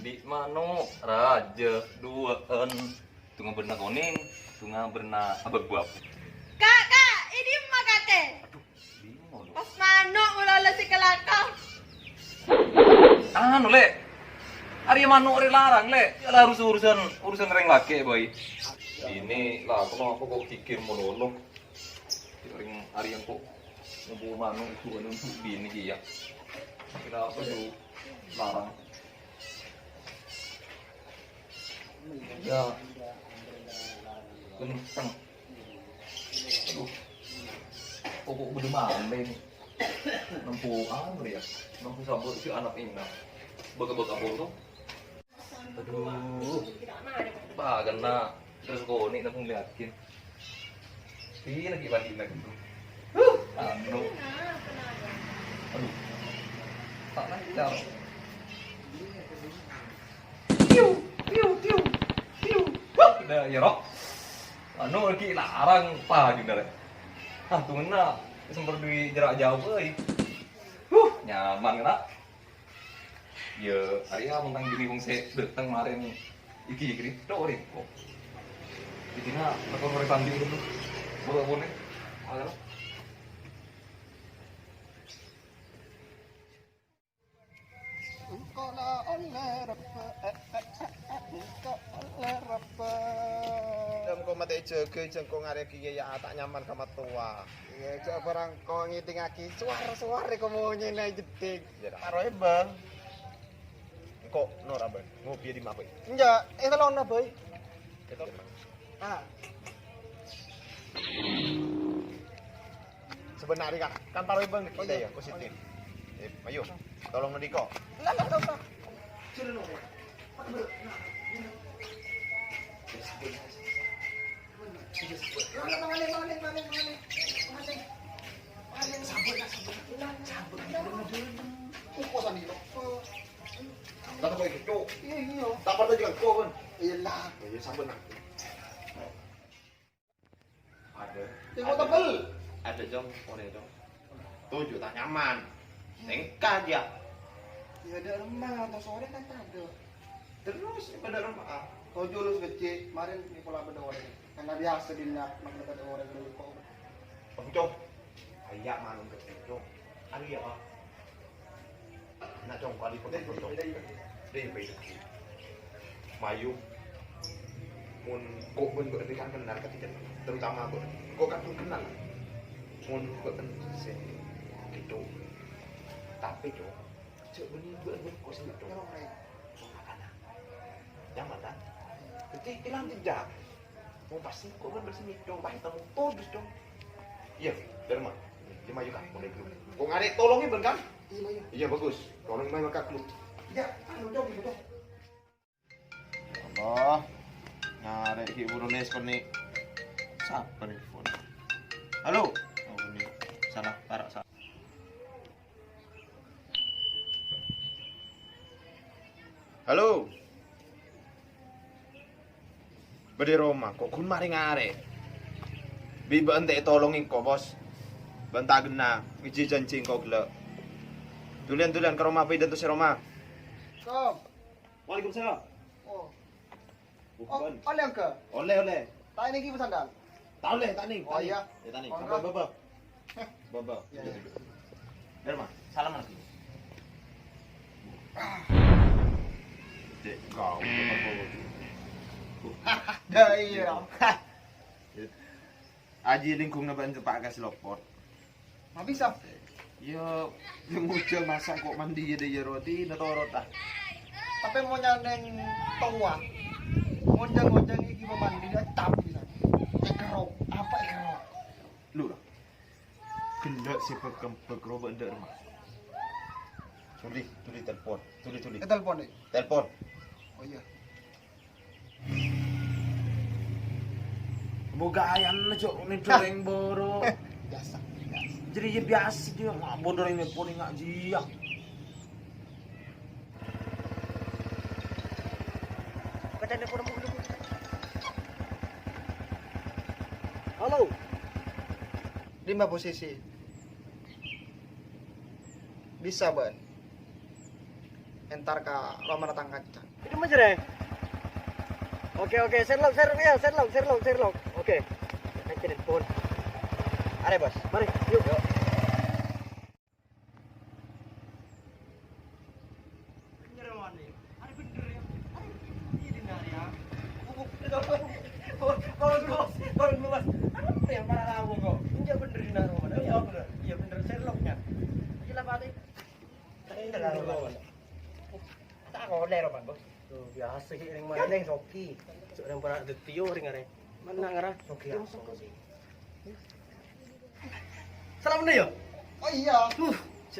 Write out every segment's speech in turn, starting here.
Di mano raja duaan tunga berna koning tunga berna abag-buab. Kak, ini mah kate. Aduh, bingung lu. Pas manok mulai si kelakang. Anu le. Ari mano ari larang le. Ya harus urusan reng laki boy. Ini lah kalau aku kok pikir monolog. Ring ari yang kok ngebu mano itu anu bini dia. Kira apa tuh larang. Ya kenceng. Aduh, kok udah maling. Nempuh apa ya? Nempuh sabut si anak ini. Beka-beka tuh. Aduh, bagan na. Terus kok ini nempuh liatin. Ini lagi banding lagi tuh. Anu. Aduh, tak lancar. Udah ya rok. Anu lagi larang pa gini deh. Ah tungguin sempat di jarak jauh euy. Nyaman kena. Ya hari mentang gini wong se datang kemarin iki gini. Do ori kok. Ditina tekan mereka banding dulu. Boleh. Ada. Engkau lah oleh Rabba, engkau oleh Rabba. Dan kau mati jaga, jengkau ngarep kiai ya tak nyaman sama tua. Ya coba barang kau ngiting aki, suara kau mau nyenai jeding. Taruh bang. Engkau nor apa? Ngopi di mana? Enggak, itu lo nor boy. Itu. Ah. Sebenarnya kan taruh bang kita ya positif. Ayo, tolong Niko. Lah. Sudah no. Ada jong, oleh jong. Tujuh tak nyaman. Nengka aja. Ya ada remah atau sore kan tak ada. Terus pada remah. Kau julus kecil, kemarin di pola benda orang. Karena biasa dinyak nak dekat orang dulu kau. Cong, ayak malum kecil cong. Ada ya pak. Nak cong kali pun cong. Deh baik. Mayu. Mun kau pun berikan kenal ketika terutama kau kan pun kenal. Mun berikan gitu. Tapi cok, cok benih kau sendiri cok. Jangan kan? Jadi hilang jejak. Mau pasti kau kan bersini cok. Baik tamu todus cok. Iya, derma. Lima juga mulai dulu. Kau ngarek tolongin ben kan? Iya bagus. Tolong main maka klub. Iya, anu cok gitu cok. Allah, ngarek hiburan nespon nih. Siapa nih phone? Halo. Oh ini salah tarak salah. Halo. Bade Roma, kok kun mari ngare. Biba ente tolongin kok, Bos. Banta gena, iji janji kok gelo. Tulian ke Roma pe tu si Roma. Kom. Waalaikumsalam. Oh. Bukan. Oleh ke? Oleh. Tak ini ki sandal. Tak oleh, tak ning. Oh iya. Ya tak ning. Oh, Baba. Baba. Ya. Derma, salam lagi. Dek, kau. Dah iya. Aji lingkung na bantu Pak Gas Lopot. Ma bisa. Ya, yung ujang masa kok mandi ya roti na torot ah. Tapi mau nyaneng tua. Ngonjang iki mau mandi dia tapi bisa. Ekerok. Apa ekerok? Lu lah. Gendak si pekempek robot ndak rumah. Tuli telepon. Tuli. Telepon nih. Telepon. Oh iya. Boga ayam na cok ni doreng boro. Biasa. Jadi ya biasa dia mak bodoh ini pun ngak jiak. Kata dia kurang dulu. Halo. 5 posisi. Bisa, Ban. entar ka Roma datang kancang. Itu mas deh. Oke, Sherlock. Oke. Kan telepon. Are bos. Mari, yuk. Iya bener Sherlocknya. Gila Pak. Tak kau lero Pak, Bos. Tuh biasa ki ring mana Soki. Seorang para detio ring are. Mana ngara Soki. Salam nih yo. Oh iya.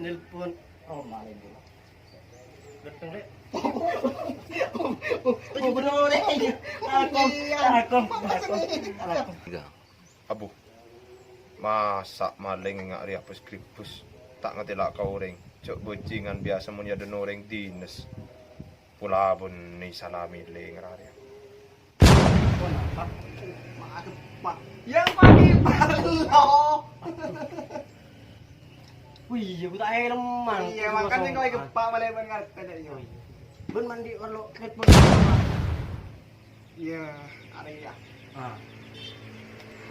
Nelpon. Oh malin dulu. Datang deh. Oh bener deh. Aku. Abu. Masak maling ngak ri apus kripus. Tak ngerti lak kau ring. Cok bojingan biasa mun ya deno ring dinas. Pula pun ni salami ling rari. Pak. Yang pagi palo. Wih, aku tak lemang. Iya, makanya kau gepak maleban ngarep tadi yo. Ben mandi kalau telepon. Iya, ada ya. Ah.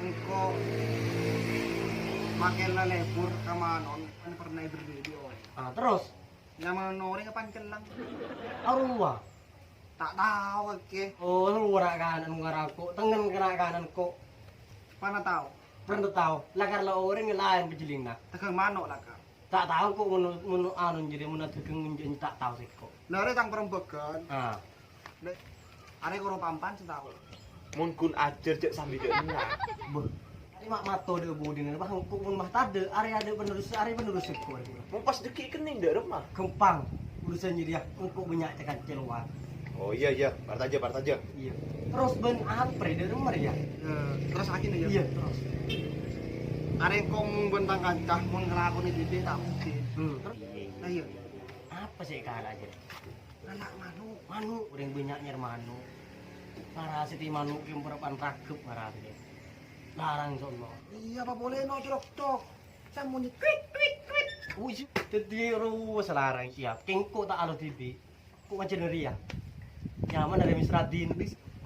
Engko makin lebur kama non kan pernah berdiri oi. Ah, terus Nama nori kapan kelang? arwah. Tak tahu ke. Oh, luar kanan ngaraku, tengen kena kanan kok. Mana tahu? Pernah tahu. Lah karena orang yang lain berjelingna. Tegang manuk lah kak. Tak tahu kok menu anu jadi menu tegang jadi tak tahu sih kok. Nari tang perembegan. Ah. Are karo pampan setahu. Mun kun ajar cek sambil dek Beuh. Ini mak mato de budin bah kok mun mah tade are penerus kok. Mau pas deki kening dek remah. Kempang urusan jadi ya engkau banyak tekan celuan. Oh iya, part aja. Iya. Terus ben apre de rumah ya. Terus lagi nih ya. Iya, terus. Are kong bentang kancah mun ngelakoni dede tak mungkin. Terus Nah iya. apa sih kalah aja? Anak manuk. Manu, orang banyak nyer manu. Para siti manu yang berpan rakep marah dia. Larang sono. Iya apa boleh no cok. Saya mau kwit. Wih, jadi ru selarang siap. Kengko tak alo tibi. Kok macam dari ya? Nyaman dari Misradin.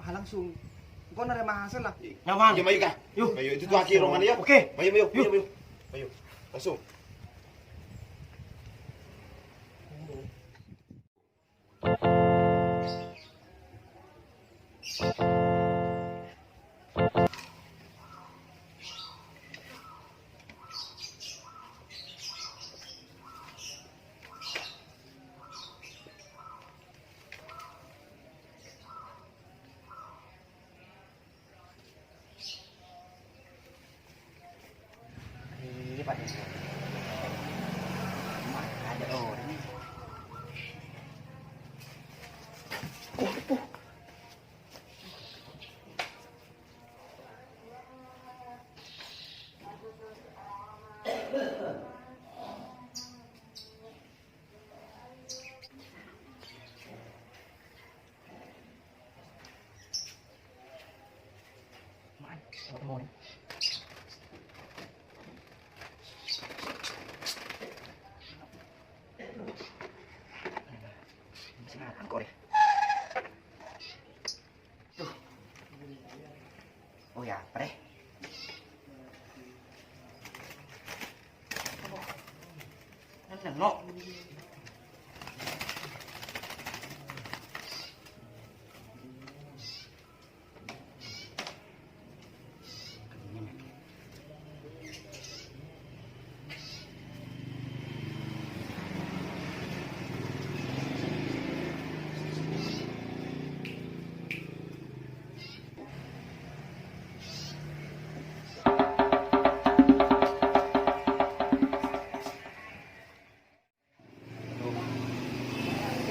Langsung. Kau nari hasil lah. Nyaman. Ya mayu kah? Yuk. Mayu itu tuh akhir roman ya. Oke. Mayu. Mayu. Langsung. Ini Pak. Ada orang. Oh ya, pre. No.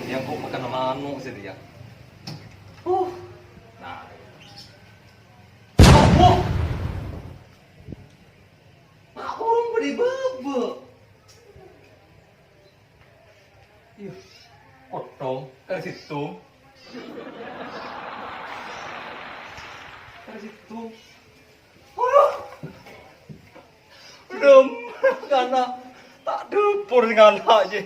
Yang kok makan manu sih dia. Nah. Oh. Mak urung beri bebek. Ih, potong ke situ. Ke situ. Belum karena tak depur segala aja.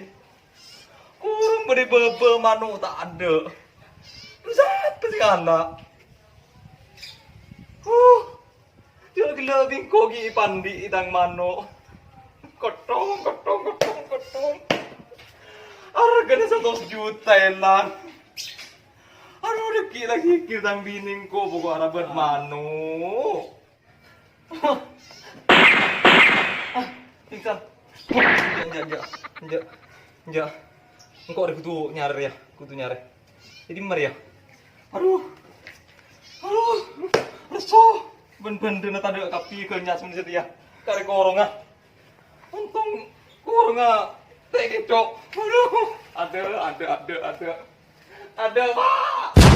Kurang Beri bebe manu tak ada. Lu siapa sih anak? Dia gila bingko gi pandi idang mano. Kotong. Harganya 100 juta elang. Aduh, rezeki lagi kitang bining ko pokok arabat mano. Pingsan. Enggak. Engkau ada kutu nyari ya, Jadi mer ya. Aduh. Reso. Ben-ben na tadi kapi ke nyas men ya. Kare koronga. Untung koronga tege cok. Aduh. Ada, Pak.